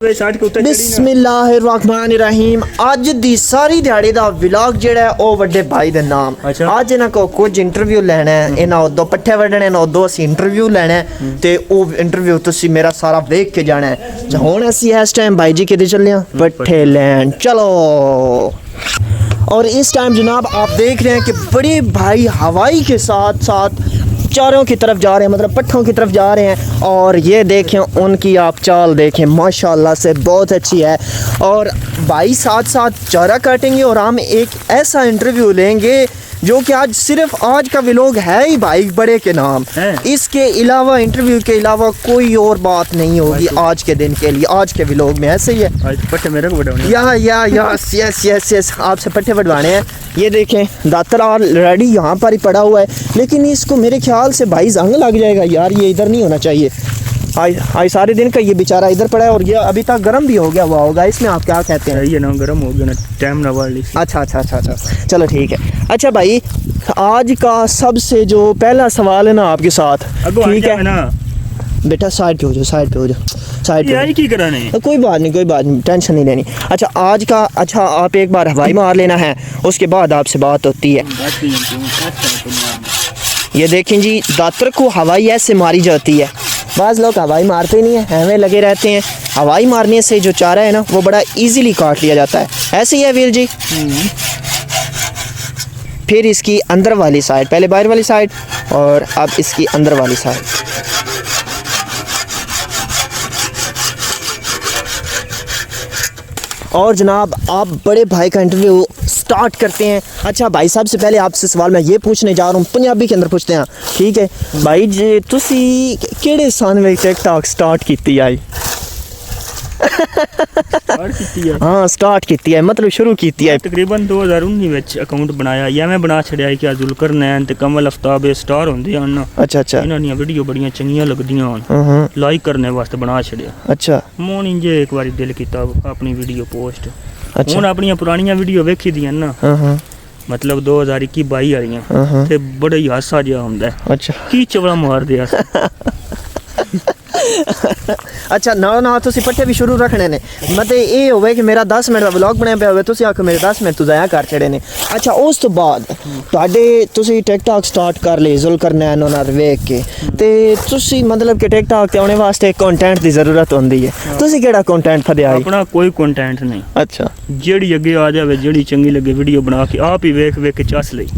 बिस्मिल्लाहिर्रहमानिर्रहीम। अज दी सारी दिहाड़ी दा व्लॉग जेड़ा है ओ वड्डे भाई दे नाम। अज इन्हां को कुछ इंटरव्यू लेना है, इन्हां दो पट्ठे वड्डने ने, दो असी इंटरव्यू लेना है ते ओ इंटरव्यू तुसी मेरा सारा देख के जाना है। हुण असी इस टाइम भाई जी किधर चले हैं? पट्ठे लैन चलो। और इस टाइम जनाब आप देख रहे हैं कि बड़े भाई हवाई के साथ साथ चारों की तरफ जा रहे हैं, मतलब पट्ठों की तरफ जा रहे हैं। और ये देखें उनकी आप चाल देखें, माशाल्लाह से बहुत अच्छी है। और भाई साथ साथ चारा काटेंगे और हम एक ऐसा इंटरव्यू लेंगे जो कि आज सिर्फ आज का व्लॉग है ही भाई बड़े के नाम। इसके अलावा इंटरव्यू के अलावा कोई और बात नहीं होगी आज के दिन के लिए, आज के व्लॉग में। ऐसे ही है पट्टे मेरे को बढ़वाने यस आपसे पट्टे बढ़वाने हैं। ये देखें दातर ऑलरेडी यहाँ पर ही पड़ा हुआ है, लेकिन इसको मेरे ख्याल से भाई जंग लग जाएगा यार, ये इधर नहीं होना चाहिए। आज सारे दिन का ये बेचारा इधर पड़ा है और ये अभी तक गर्म भी हो गया हुआ होगा। इसमें आप क्या कहते हैं? ये ना गर्म हो गया ना, टाइम ना वाली। अच्छा चलो ठीक है। अच्छा भाई आज का सबसे जो पहला सवाल है ना आपके साथ, ठीक है ना बेटा? साइड पे हो जाओ साइड पे यार की कराने है? कोई बात नहीं टेंशन नहीं लेनी। अच्छा आज का, अच्छा आप एक बार हवाई मार लेना है, उसके बाद आपसे बात होती है। ये देखें जी, दातर को हवाई ऐसे मारी जाती है। बाज़ लोग हवाई मारते नहीं है, हमें लगे रहते हैं। हवाई मारने से जो चारा है ना वो बड़ा इजीली काट लिया जाता है। ऐसे ही है वीर जी। फिर इसकी अंदर वाली साइड, पहले बाहर वाली साइड और अब इसकी अंदर वाली साइड। और जनाब आप बड़े भाई का इंटरव्यू स्टार्ट करते हैं। अच्छा भाई साहब से पहले आपसे सवाल मैं ये पूछने जा रहा हूँ, पंजाबी के अंदर पूछते हैं, ठीक है भाई जी? तुसी केड़े सन में टिकटॉक स्टार्ट की आई? हाँ स्टार्ट की है, मतलब शुरू की है। तकरीबन 2019 विच अकाउंट बनाया या मैं बना छड़िया कि जुलकर नैन ते कमल आफ्ताब स्टार होंदे हन। अच्छा इन्हां दी वीडियो बड़ियां चंगियां लगदियां हन, लाइक करने वास्ते बना छड़िया। अच्छा मोनी जे एक बारी दिल कीता अपनी वीडियो पोस्ट। हुण अपनी पुरानियां वीडियो वेखी दियां ना, मतलब 2021-22 वालियां ते बड़ा ही हासा जिहा हुंदा है। अच्छा की चवड़ा मार दिया। अच्छा ना तुसी पट्टे भी शुरू रखने ने, मतलब ये होवे कि मेरा 10 मिनट का व्लॉग बनया पिया होवे, तुसी आखो मेरे 10 मिनट तो ज़ाया कर छड़े ने। अच्छा उस तो बाद तुहाडे तुसी टिकटॉक स्टार्ट कर ली जुलकर नैन उन्हां वेख के, ते तुसी मतलब कि टिकटॉक ते आने वास्ते कंटेंट दी जरूरत होंदी है। तुसी केड़ा कंटेंट फदया? अपना कोई कंटेंट नहीं। अच्छा जेड़ी अगे आ जावे, जेड़ी चंगी लगे वीडियो बना के आप ही वेख के चस लई।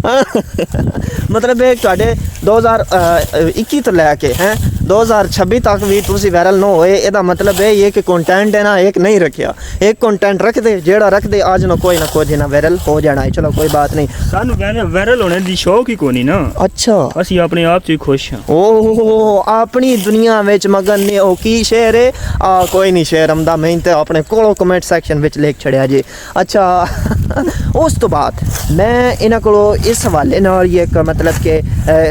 मतलब एक तुहाडे 2021 तो लैके हैं 2026 तक भी तुसी वायरल न होए, एदा मतलब ये कि कंटेंट है ना एक नहीं रखिया। एक कंटेंट रख दे, जेड़ा रख दे आज ना कोई ना वायरल हो जाना है। चलो कोई बात नहीं, सानू वायरल होने दी शौक ही कोनी ना। अच्छा असी अपने आप से खुश हैं। ओह अपनी दुनिया विच मगन ने ओ की शेर है कोई नहीं शेर आमदा, मैं ते अपने कोलों कमेंट सेक्शन विच लिख छड़िया जी। अच्छा उस तो बाद मैं इन्हां कोलों इस हवाले नाल ये मतलब कि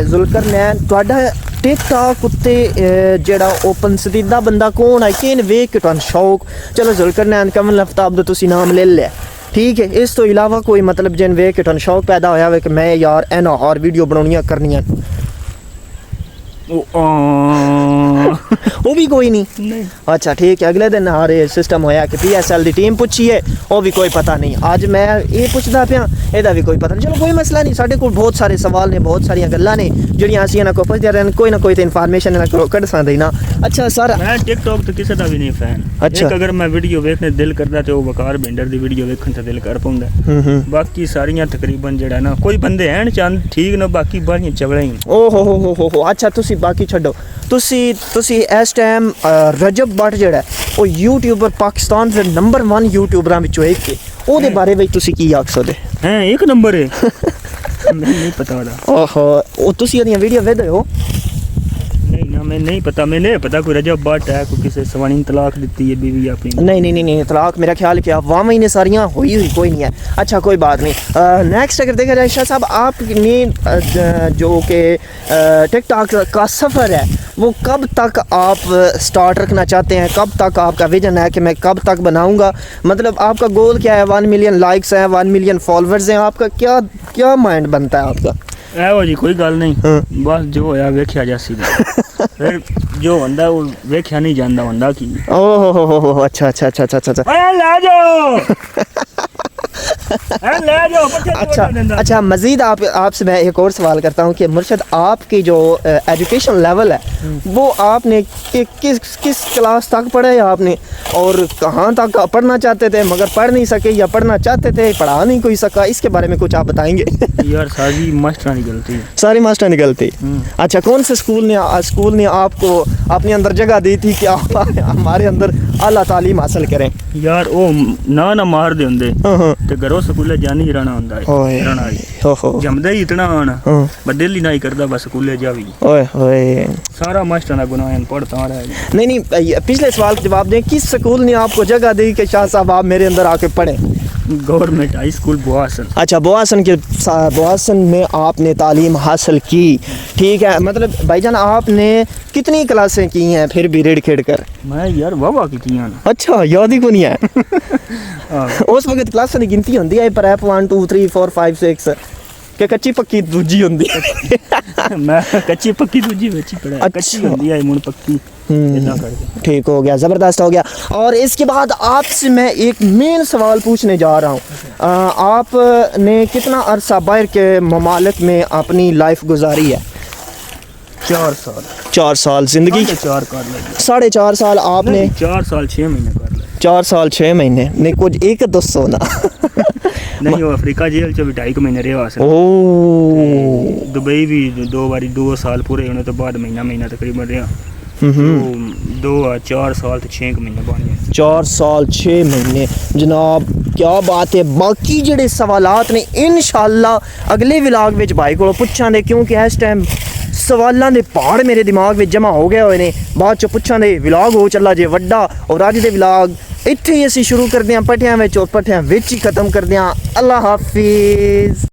जुलकर नैन तुहाडा टिकटॉक उत्ते जेड़ा ओपन सदीदा बंदा कौन है, किन वेख के तुहानू शौक? चलो जुलकर नैन कमल आफ्ताब दा तुसी नाम ले लिया, ठीक है। इस तो इलावा कोई मतलब जिन वेख के तुहानू शौक पैदा होया होवे कि मैं यार इन्हां और वीडियो बनाउणियां करनियां? वो भी कोई नहीं। अच्छा ठीक है। अगले दिन हमारे सिस्टम होया कि PSL दी टीम पूछी है, वो भी कोई पता नहीं। आज मैं ये पूछदा पिया, एदा भी कोई पता नहीं। चलो कोई मसला नहीं, साडे कोल बहुत सारे सवाल ने, बहुत सारियां गल्लां ने जिहड़ियां असीं इन्हां कोल पुछदे रहने, कोई ना कोई तो इन्फॉर्मेशन इन्हां कोल कढ सकदे ना। अच्छा सर मैं टिकटॉक ते किसे दा भी नहीं फैन। अच्छा एक अगर मैं वीडियो वेखने दिल करदा ते ओ वकार बेंडर दी वीडियो वेखण ते दिल कर पाउंदा। बाकी सारियां तकरीबन जेड़ा ना कोई बंदे हैं चंद ठीक ना, बाकी बारियां चवड़ा ही। ओ हो अच्छा तुसी बाकी छड्डो, तुसी इस टाइम रजब भट्ट जेड़ा ओ यूट्यूबर पाकिस्तान दे नंबर 1 यूट्यूबरां विचों एक है, ओदे बारे विच तुसी की आख सकदे? हैं एक नंबर है। मैं नहीं पता ओदा। ओहो ओ तुसी ओदियां वीडियो वेखदे हो? नहीं ना मैं नहीं पता कोई रजब भट्ट है, कोई किसी सवानी तलाक दी है बीवी अपनी। नहीं तलाक मेरा ख्याल कि अफवाह में ही सारियां हुई कोई नहीं है। अच्छा कोई बात नहीं। नेक्स्ट अगर देखा जाए शाह साहब, आपने जो कि टिकटॉक का सफ़र है वो कब तक आप स्टार्ट रखना चाहते हैं? कब तक आपका विजन है कि मैं कब तक बनाऊंगा? मतलब आपका गोल क्या है? 1 मिलियन लाइक्स हैं, 1 मिलियन फॉलोअर्स हैं, आपका क्या माइंड बनता है आपका? ਇਹੋ ਜੀ ਕੋਈ ਗੱਲ ਨਹੀਂ ਹਾਂ। ਬਸ ਜੋ ਹੋਇਆ ਵੇਖਿਆ ਜਾਸੀ ਫਿਰ ਜੋ ਹੁੰਦਾ ਉਹ ਵੇਖਿਆ ਨਹੀਂ ਜਾਂਦਾ ਹੁੰਦਾ ਕੀ ओह हो अच्छा अच्छा अच्छा अच्छा अच्छा ਓਏ ਲੈ ਜਾਓ ले जाओ बच्चे अच्छा अच्छा मजीद आपसे मैं एक और सवाल करता हूँ कि मुर्शद आपकी जो एजुकेशन लेवल है वो आपने किस क्लास तक पढ़ा है आपने और कहाँ तक पढ़ना चाहते थे मगर पढ़ नहीं सके या पढ़ना चाहते थे पढ़ा नहीं कोई सका इसके बारे में कुछ आप बताएंगे यार सारी मास्टर निकलती सारी मास्टर निकलती अच्छा कौन से स्कूल ने आपको अपने अंदर जगह दी थी कि आप हमारे अंदर आला तालीम हासिल करें यार वो ना मार दे होंदे ते घरों स्कूले जानी रहना होंदा है रहना ओहो जमदे ही इतना आना बड़े ली नहीं करदा बस स्कूले जावी ओए ओए सारा मास्टर ना गुनाह है पढ़ता रहा नहीं पिछले सवाल का जवाब दें किस स्कूल ने आपको जगह दी कि शाह साहब आप मेरे अंदर आके पढ़ें गवर्नमेंट हाई स्कूल बोआसन अच्छा बोआसन में आपने तालीम हासिल की ठीक है मतलब भाईजान आपने कितनी क्लासें की हैं फिर भी रेड खेड़ कर मैं यार वाह की अच्छा याद ही को नहीं है उस वक्त क्लासां दी गिनती होंदी है पर 1 2 3 4 5 6 कि कच्ची पक्की दूजी होंदी है मैं कच्ची पक्की दूजी विच पढ़ा कच्ची होंदी है मुन पक्की ठीक हो गया ज़बरदस्त हो गया और इसके बाद आपसे मैं एक मेन सवाल पूछने जा रहा हूँ आपने कितना अरसा बाहर के ममालिक में अपनी लाइफ गुजारी है 4 साल जिंदगी 4.5 साल आपने 4 साल 6 महीने कर ले 4 साल 6 महीने नहीं कुछ एक दसो ना नहीं वो अफ्रीका जेल च भी 2.5 महीने रहा से ओ दुबई भी 2 साल पूरे होने तो बाद महीना तकरीबन रहा 4 साल तो 6 महीने बन गए 4 साल 6 महीने जनाब क्या बात है बाकी जेडे सवालात ने इंशाअल्लाह अगले व्लॉग विच भाई को पुछां दे क्योंकि इस टाइम सवालों के पहाड़ मेरे दिमाग में जमा हो गए हुए ने बाद च पुछां दे व्लॉग हो चला जे वड्डा और अज दे व्लॉग इत्थे ही असीं शुरू करदे हां पट्ठियां विच और पट्ठियां विच ही खत्म करदे हां अल्लाह हाफिज़।